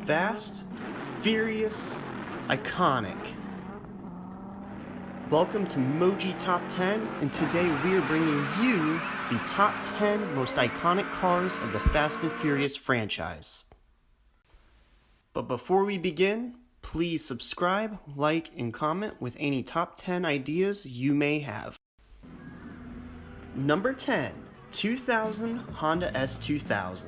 Fast, furious, iconic. Welcome to Moji Top 10, and today we are bringing you the top 10 most iconic cars of the Fast and Furious franchise. But before we begin, please subscribe, like, and comment with any top 10 ideas you may have. Number 10, 2000 Honda S2000.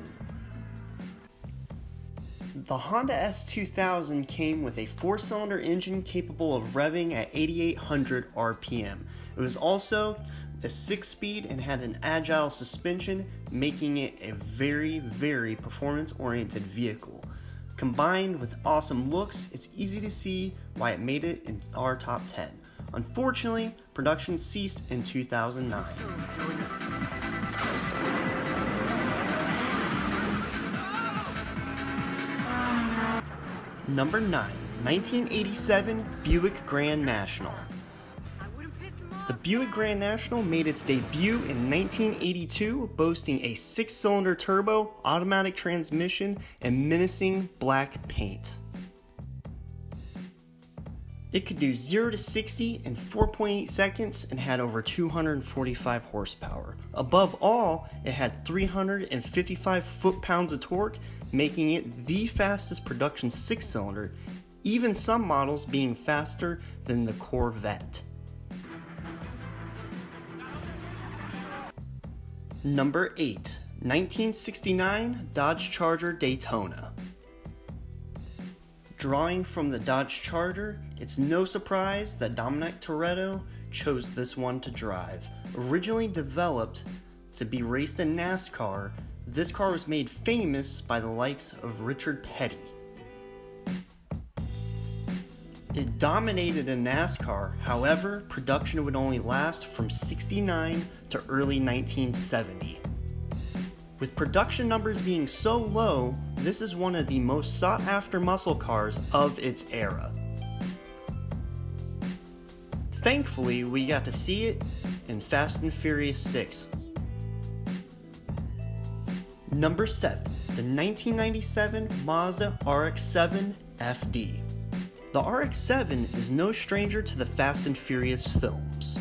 The Honda S2000 came with a 4-cylinder engine capable of revving at 8,800 RPM. It was also a 6-speed and had an agile suspension, making it a very performance-oriented vehicle. Combined with awesome looks, it's easy to see why it made it in our top 10. Unfortunately, production ceased in 2009. Number 9, 1987 Buick Grand National. The Buick Grand National made its debut in 1982, boasting a 6-cylinder turbo, automatic transmission, and menacing black paint. It could do 0 to 60 in 4.8 seconds and had over 245 horsepower. Above all, it had 355 foot-pounds of torque, making it the fastest production 6-cylinder, even some models being faster than the Corvette. Number 8, 1969 Dodge Charger Daytona. Drawing from the Dodge Charger, it's no surprise that Dominic Toretto chose this one to drive. Originally developed to be raced in NASCAR, this car was made famous by the likes of Richard Petty. It dominated in NASCAR, however, production would only last from '69 to early 1970. With production numbers being so low, this is one of the most sought-after muscle cars of its era. Thankfully, we got to see it in Fast and Furious 6. Number 7, the 1997 Mazda RX-7 FD. The RX-7 is no stranger to the Fast and Furious films,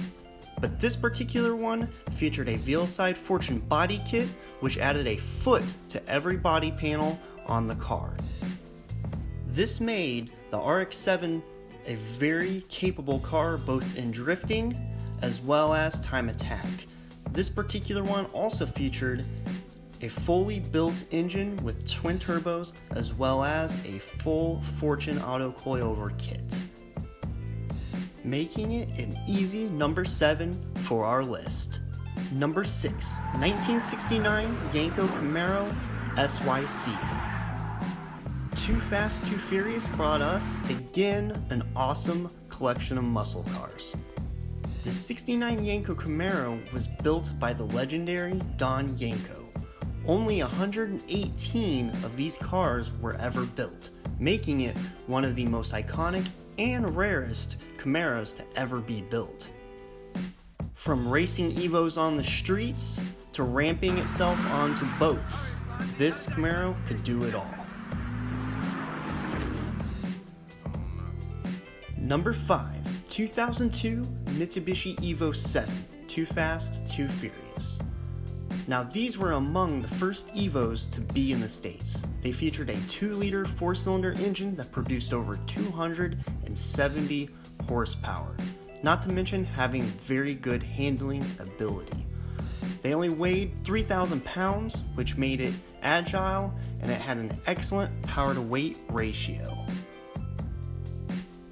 but this particular one featured a VLSide Fortune body kit which added a foot to every body panel on the car. This made the RX-7 a very capable car both in drifting as well as time attack. This particular one also featured a fully built engine with twin turbos as well as a full Fortune auto coilover kit, making it an easy number 7 for our list. Number 6, 1969 Yenko Camaro SYC. Too Fast, Too Furious brought us, again, an awesome collection of muscle cars. The '69 Yenko Camaro was built by the legendary Don Yenko. Only 118 of these cars were ever built, making it one of the most iconic and rarest Camaros to ever be built. From racing Evos on the streets to ramping itself onto boats, this Camaro could do it all. Number 5, 2002 Mitsubishi Evo 7, Too Fast, Too Furious. Now these were among the first Evos to be in the States. They featured a 2-liter 4-cylinder engine that produced over 270 horsepower, not to mention having very good handling ability. They only weighed 3,000 pounds, which made it agile, and it had an excellent power-to-weight ratio.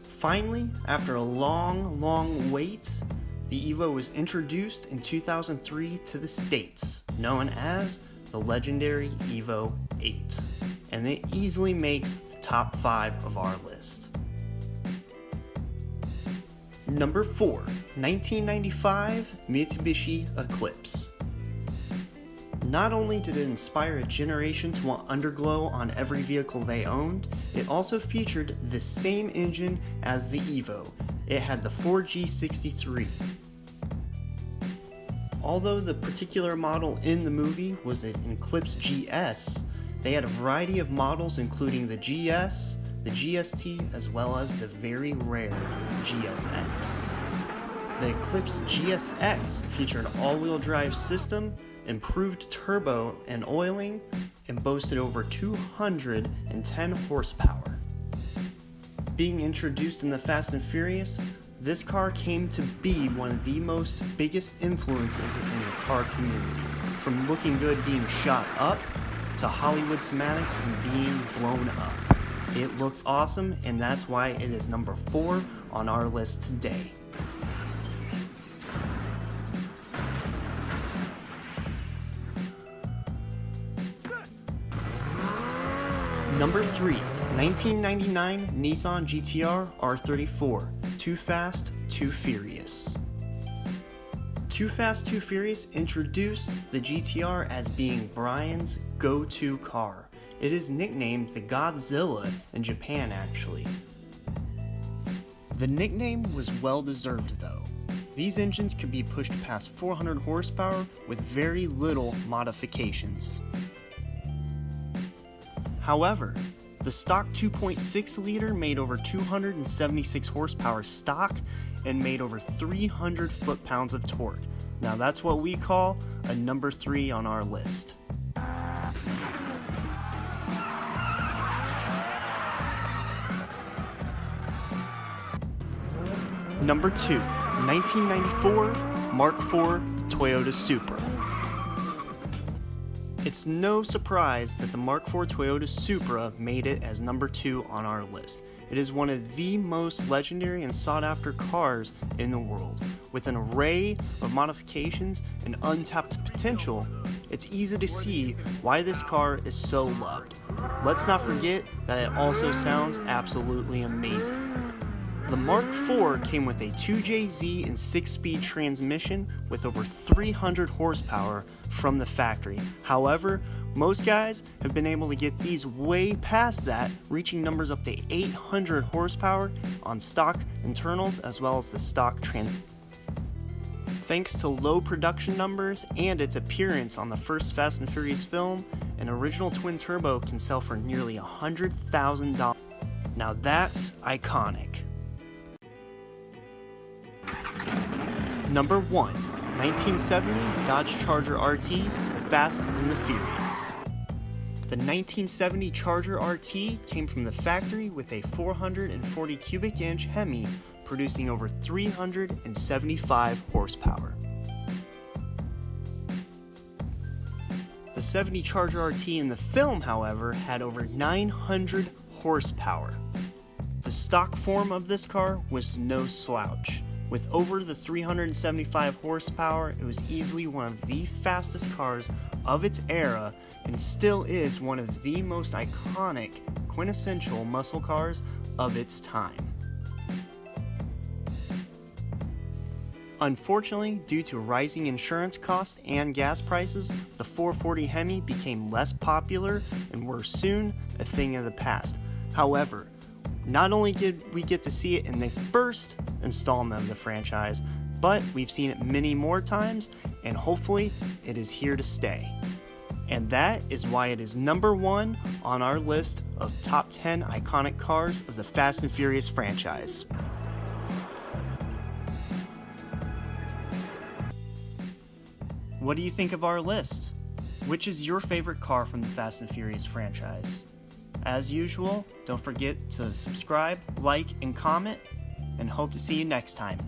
Finally, after a long wait, the Evo was introduced in 2003 to the States, known as the legendary Evo 8, and it easily makes the top 5 of our list. Number 4, 1995 Mitsubishi Eclipse. Not only did it inspire a generation to want underglow on every vehicle they owned, it also featured the same engine as the Evo. It had the 4G63. Although the particular model in the movie was an Eclipse GS, They had a variety of models including the GS, the GST, as well as the very rare GSX. The Eclipse GSX featured an all-wheel drive system, improved turbo and oiling, and boasted over 210 horsepower. Being introduced in the Fast and Furious, this car came to be one of the biggest influences in the car community, from looking good being shot up to Hollywood schematics and being blown up. It looked awesome, and that's why it is number 4 on our list today. Number 3, 1999 Nissan GT-R R34, Too Fast, Too Furious. Too Fast, Too Furious introduced the GT-R as being Brian's go-to car. It is nicknamed the Godzilla in Japan, actually. The nickname was well deserved though. These engines could be pushed past 400 horsepower with very little modifications. However, the stock 2.6 liter made over 276 horsepower stock and made over 300 foot-pounds of torque. Now that's what we call a number 3 on our list. Number 2, 1994 Mark IV Toyota Supra. It's no surprise that the Mark IV Toyota Supra made it as number 2 on our list. It is one of the most legendary and sought after cars in the world. With an array of modifications and untapped potential, it's easy to see why this car is so loved. Let's not forget that it also sounds absolutely amazing. The Mark IV came with a 2JZ and 6-speed transmission with over 300 horsepower from the factory. However, most guys have been able to get these way past that, reaching numbers up to 800 horsepower on stock internals as well as the stock transmission. Thanks to low production numbers and its appearance on the first Fast and Furious film, an original twin turbo can sell for nearly $100,000. Now that's iconic. Number 1, 1970 Dodge Charger RT, the Fast and the Furious. The 1970 Charger RT came from the factory with a 440 cubic inch Hemi, producing over 375 horsepower. The 70 Charger RT in the film, however, had over 900 horsepower. The stock form of this car was no slouch. With over the 375 horsepower, it was easily one of the fastest cars of its era and still is one of the most iconic, quintessential muscle cars of its time. Unfortunately, due to rising insurance costs and gas prices, the 440 Hemi became less popular and were soon a thing of the past. However, not only did we get to see it in the first installment of the franchise, but we've seen it many more times, and hopefully it is here to stay. And that is why it is number 1 on our list of top 10 iconic cars of the Fast and Furious franchise. What do you think of our list? Which is your favorite car from the Fast and Furious franchise? As usual, don't forget to subscribe, like, and comment, and hope to see you next time.